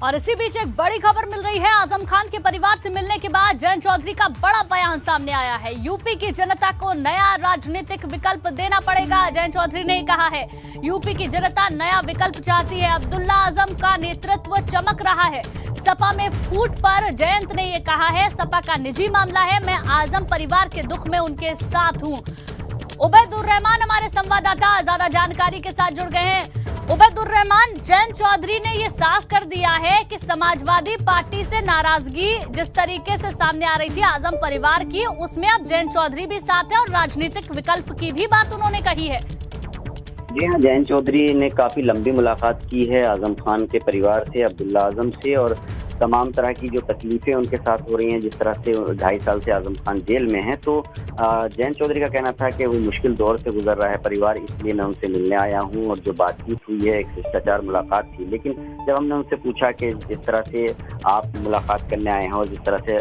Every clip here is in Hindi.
और इसी बीच एक बड़ी खबर मिल रही है। आजम खान के परिवार से मिलने के बाद जयंत चौधरी का बड़ा बयान सामने आया है। यूपी की जनता को नया राजनीतिक विकल्प देना पड़ेगा, जयंत चौधरी ने कहा है। यूपी की जनता नया विकल्प चाहती है। अब्दुल्ला आजम का नेतृत्व चमक रहा है। सपा में फूट पर जयंत ने ये कहा है, सपा का निजी मामला है, मैं आजम परिवार के दुख में उनके साथ हूँ। उबैदुर्रहमान हमारे संवाददाता ज्यादा जानकारी के साथ जुड़ गए हैं। उबैदुर्रहमान, जयंत चौधरी ने ये साफ कर दिया है कि समाजवादी पार्टी से नाराजगी जिस तरीके से सामने आ रही थी आजम परिवार की, उसमें अब जयंत चौधरी भी साथ है और राजनीतिक विकल्प की भी बात उन्होंने कही है। जी हाँ, जयंत चौधरी ने काफी लंबी मुलाकात की है आजम खान के परिवार से, अब्दुल्ला आजम से, और तमाम तरह की जो तकलीफें उनके साथ हो रही हैं, जिस तरह से 2.5 साल से आजम खान जेल में हैं, तो जयंत चौधरी का कहना था कि वो मुश्किल दौर से गुजर रहा है परिवार, इसलिए मैं उनसे मिलने आया हूं। और जो बातचीत हुई है एक शिष्टाचार मुलाकात थी, लेकिन जब हमने उनसे पूछा कि जिस तरह से आप मुलाकात करने आए हैं और जिस तरह से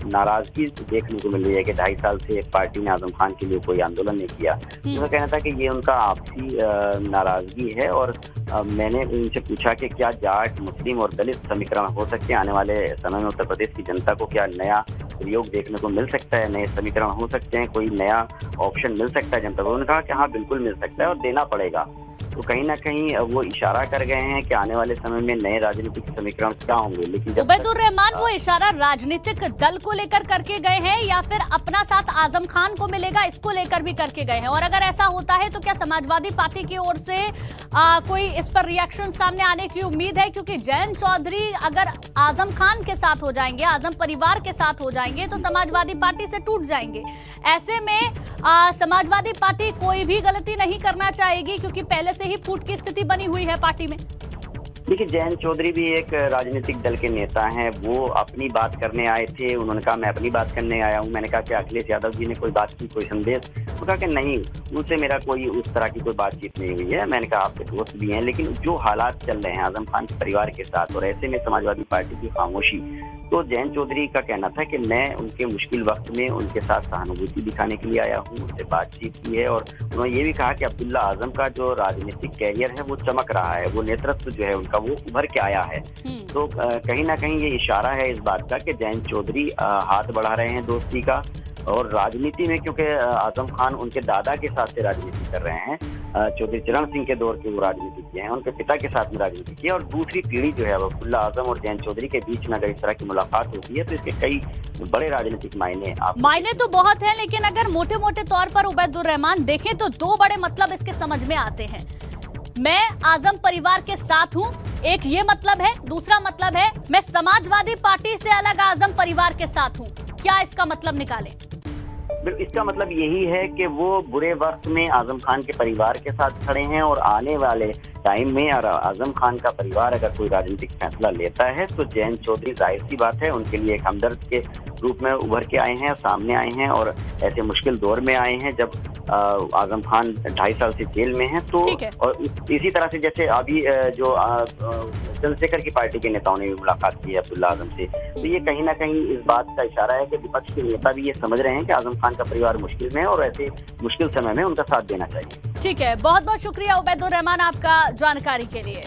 नाराजगी देखने को मिल रही है कि 2.5 साल से एक पार्टी ने आजम खान के लिए कोई आंदोलन नहीं किया, तो उनका कहना था कि ये उनका आपसी नाराजगी है। और मैंने उनसे पूछा कि क्या जाट, मुस्लिम और दलित समीकरण हो सकते हैं आने वाले समय में, उत्तर प्रदेश की जनता को क्या नया प्रयोग देखने को मिल सकता है, नए समीकरण हो सकते हैं, कोई नया ऑप्शन मिल सकता है जनता को। उन्होंने कहा कि हाँ बिल्कुल मिल सकता है और देना पड़ेगा। तो कहीं ना कहीं वो इशारा कर गए हैं कि आने वाले समय में नए राजनीतिक समीकरण क्या होंगे। लेकिन जब उबैदुर्रहमान, वो इशारा राजनीतिक दल को लेकर करके गए हैं या फिर अपना साथ आजम खान को मिलेगा इसको लेकर भी करके गए हैं? और अगर ऐसा होता है तो क्या समाजवादी पार्टी की ओर से कोई इस पर रिएक्शन सामने आने की उम्मीद है? क्योंकि जयंत चौधरी अगर आजम खान के साथ हो जाएंगे, आजम परिवार के साथ हो जाएंगे, तो समाजवादी पार्टी से टूट जाएंगे। ऐसे में समाजवादी पार्टी कोई भी गलती नहीं करना चाहेगी, क्योंकि पहले से ही फूट की स्थिति बनी हुई है पार्टी में। देखिए, जयंत चौधरी भी एक राजनीतिक दल के नेता हैं। वो अपनी बात करने आए थे, उन्होंने कहा मैं अपनी बात करने आया हूं। मैंने कहा कि अखिलेश यादव जी ने कोई बात की, कोई संदेश? वो कहा कि नहीं, मुझसे मेरा कोई उस तरह की कोई बातचीत नहीं हुई है। मैंने कहा आपके दोस्त भी हैं, लेकिन जो हालात चल रहे हैं आजम खान के परिवार के साथ और ऐसे में समाजवादी पार्टी की खामोशी, तो जयंत चौधरी का कहना था कि मैं उनके मुश्किल वक्त में उनके साथ सहानुभूति दिखाने के लिए आया हूं, उनसे बातचीत की है। और उन्होंने ये भी कहा कि अब्दुल्ला आजम का जो राजनीतिक कैरियर है वो चमक रहा है, वो नेतृत्व जो है उनका वो उभर के आया है। तो कहीं ना कहीं ये इशारा है इस बात का कि जयंत चौधरी हाथ बढ़ा रहे हैं दोस्ती का। और राजनीति में, क्योंकि आजम खान उनके दादा के साथ से राजनीति कर रहे हैं, चौधरी चरण सिंह के दौर के वो राजनीति किए हैं, उनके पिता के साथ में राजनीति की है। और दूसरी पीढ़ी जो है अब्दुल्ला आजम और जयंत चौधरी के बीच में अगर इस तरह की मुलाकात होती है तो इसके कई बड़े राजनीतिक मायने तो बहुत है। लेकिन अगर मोटे मोटे तौर पर उबैदुर्रहमान देखें तो 2 बड़े मतलब इसके समझ में आते हैं। मैं आजम परिवार के साथ हूँ, एक ये मतलब है। दूसरा मतलब है मैं समाजवादी पार्टी से अलग आजम परिवार के साथ हूँ। क्या इसका मतलब निकाले? इसका मतलब यही है कि वो बुरे वक्त में आजम खान के परिवार के साथ खड़े हैं, और आने वाले टाइम में आजम खान का परिवार अगर कोई राजनीतिक फैसला लेता है तो जयंत चौधरी, जाहिर सी बात है, उनके लिए एक हमदर्द के रूप में उभर के आए हैं, सामने आए हैं और ऐसे मुश्किल दौर में आए हैं जब आजम खान 2.5 साल से जेल में हैं। तो और इसी तरह से जैसे अभी जो चंद्रशेखर की पार्टी के नेताओं ने भी मुलाकात की है अब्दुल्ला आजम से, तो ये कहीं ना कहीं इस बात का इशारा है कि विपक्ष के नेता भी ये समझ रहे हैं कि आजम खान का परिवार मुश्किल में है और ऐसे मुश्किल समय में उनका साथ देना चाहिए। ठीक है, बहुत बहुत शुक्रिया उबैदुर्रहमान आपका जानकारी के लिए।